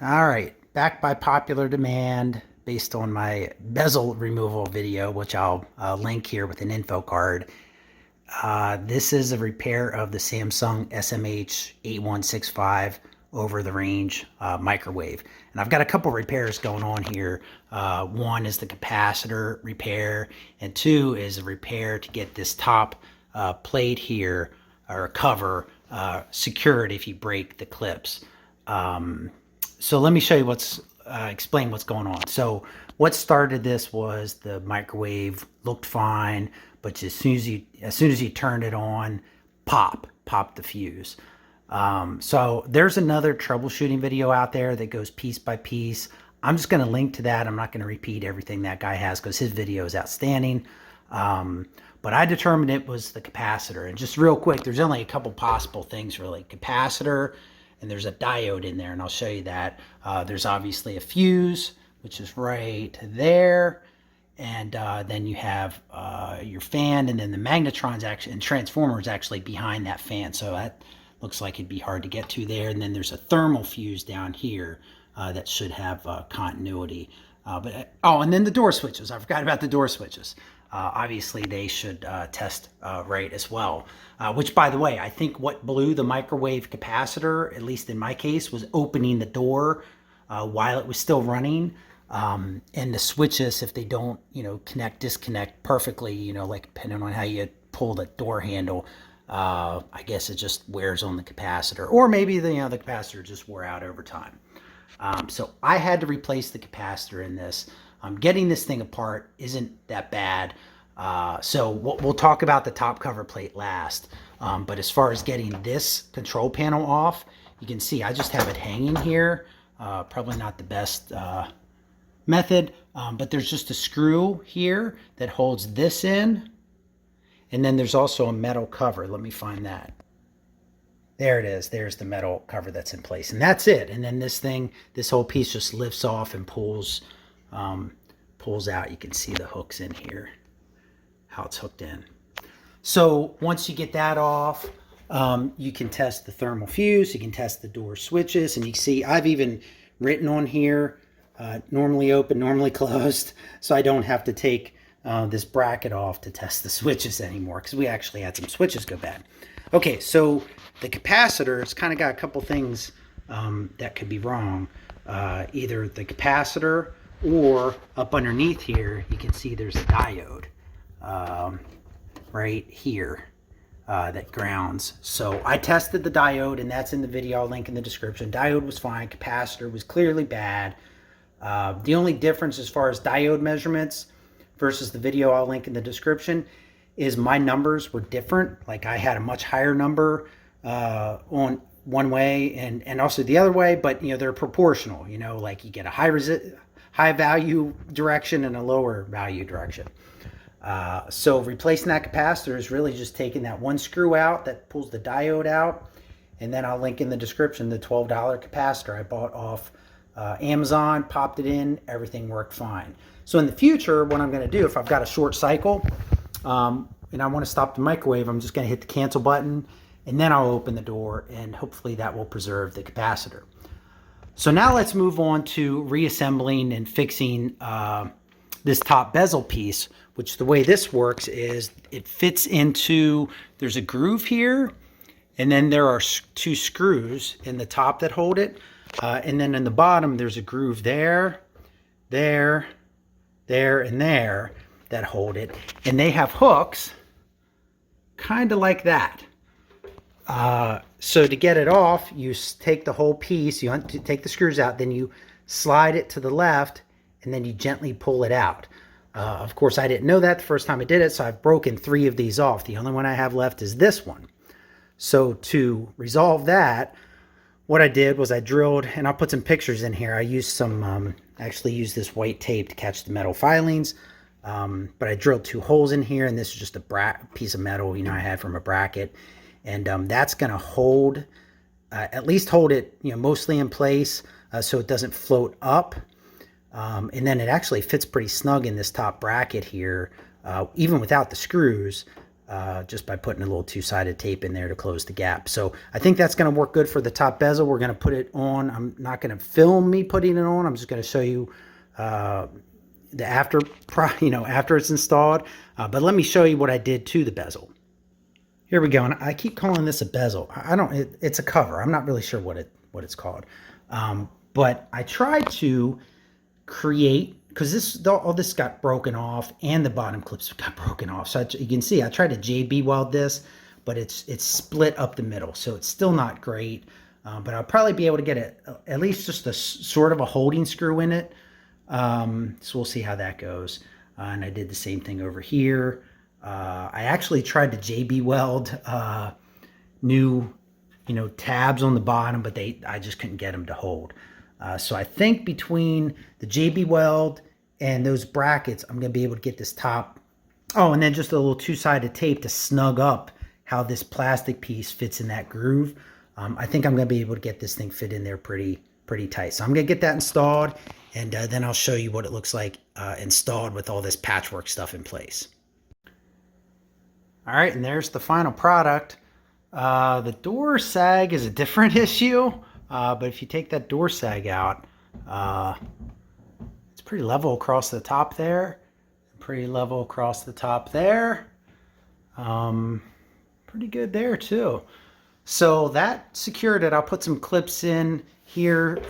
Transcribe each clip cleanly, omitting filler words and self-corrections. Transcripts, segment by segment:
All right, back by popular demand based on my bezel removal video, which I'll link here with an info card. This is a repair of the Samsung SMH6165 over the range microwave. And I've got a couple repairs going on here. One is the capacitor repair, and two is a repair to get this top plate here, or cover, secured if you break the clips. So let me show you explain what's going on. So what started this was the microwave looked fine, but as soon as you turned it on, popped the fuse. So there's another troubleshooting video out there that goes piece by piece. I'm just going to link to that. I'm not going to repeat everything that guy has because his video is outstanding. But I determined it was the capacitor. And just real quick, there's only a couple possible things really. Capacitor, and there's a diode in there, and I'll show you that. There's obviously a fuse, which is right there. And then you have your fan, and then the magnetrons actually, and transformer is actually behind that fan. So that looks like it'd be hard to get to there. And then there's a thermal fuse down here that should have continuity. And then the door switches. I forgot about the door switches. Obviously, they should test right as well. Which, by the way, I think what blew the microwave capacitor, at least in my case, was opening the door while it was still running. And the switches, if they don't, disconnect perfectly, like depending on how you pull the door handle, I guess it just wears on the capacitor. Or maybe the capacitor just wore out over time. So I had to replace the capacitor in this. Getting this thing apart isn't that bad. So we'll talk about the top cover plate last. But as far as getting this control panel off, you can see I just have it hanging here. Probably not the best method, but there's just a screw here that holds this in. And then there's also a metal cover. Let me find that. There it is. There's the metal cover that's in place. And that's it. And then this whole piece just lifts off and pulls out. You can see the hooks in here, how it's hooked in. So once you get that off, you can test the thermal fuse, you can test the door switches, and you see I've even written on here, normally open, normally closed, so I don't have to take this bracket off to test the switches anymore, because we actually had some switches go bad. Okay, so the capacitor, it's kind of got a couple things that could be wrong. Either the capacitor, or up underneath here, you can see there's a diode right here that grounds. So I tested the diode, and that's in the video. I'll link in the description. Diode was fine. Capacitor was clearly bad. The only difference as far as diode measurements versus the video I'll link in the description is my numbers were different. Like I had a much higher number on one way and also the other way, but they're proportional. Like you get a high value direction and a lower value direction. So replacing that capacitor is really just taking that one screw out that pulls the diode out, and then I'll link in the description the $12 capacitor I bought off Amazon, popped it in, everything worked fine. So in the future, what I'm going to do, if I've got a short cycle and I want to stop the microwave, I'm just going to hit the cancel button, and then I'll open the door, and hopefully that will preserve the capacitor. So now let's move on to reassembling and fixing this top bezel piece, which the way this works is it fits into, there's a groove here, and then there are two screws in the top that hold it. And then in the bottom, there's a groove there, and there that hold it. And they have hooks kind of like that. So to get it off, you take the whole piece, you take the screws out, then you slide it to the left, and then you gently pull it out. Of course, I didn't know that the first time I did it, so I've broken 3 of these off. The only one I have left is this one. So to resolve that, what I did was I drilled, and I'll put some pictures in here. I used some, actually used this white tape to catch the metal filings, but I drilled 2 holes in here, and this is just a piece of metal, I had from a bracket. And that's going to hold, at least hold it, mostly in place so it doesn't float up. And then it actually fits pretty snug in this top bracket here, even without the screws. just by putting a little two-sided tape in there to close the gap. So I think that's going to work good for the top bezel. We're going to put it on. I'm not going to film me putting it on. I'm just going to show you the after it's installed. But let me show you what I did to the bezel. Here we go. And I keep calling this a bezel. It's a cover. I'm not really sure what it's called. But I tried to create, because all this got broken off and the bottom clips got broken off. So you can see I tried to JB weld this, but it's split up the middle. So it's still not great, but I'll probably be able to get at least just a sort of a holding screw in it. So we'll see how that goes. And I did the same thing over here. I actually tried to JB weld new tabs on the bottom, but I just couldn't get them to hold. So I think between the JB Weld and those brackets, I'm going to be able to get this top. Oh, and then just a little two-sided tape to snug up how this plastic piece fits in that groove. I think I'm going to be able to get this thing fit in there pretty tight. So I'm going to get that installed, and then I'll show you what it looks like installed with all this patchwork stuff in place. All right, and there's the final product. The door sag is a different issue. But if you take that door sag out, it's pretty level across the top there. Pretty level across the top there. Pretty good there too. So that secured it. I'll put some clips in here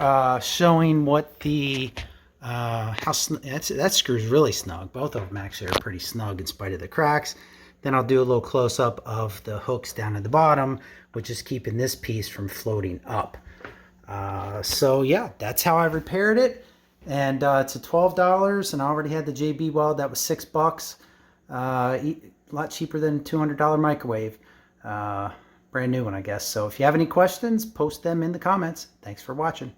showing what the that screw's really snug. Both of them actually are pretty snug in spite of the cracks. Then I'll do a little close-up of the hooks down at the bottom, which is keeping this piece from floating up. So yeah, that's how I repaired it, and it's a $12, and I already had the JB Weld. That was $6, a lot cheaper than a $200 microwave, brand new one, I guess. So if you have any questions, post them in the comments. Thanks for watching.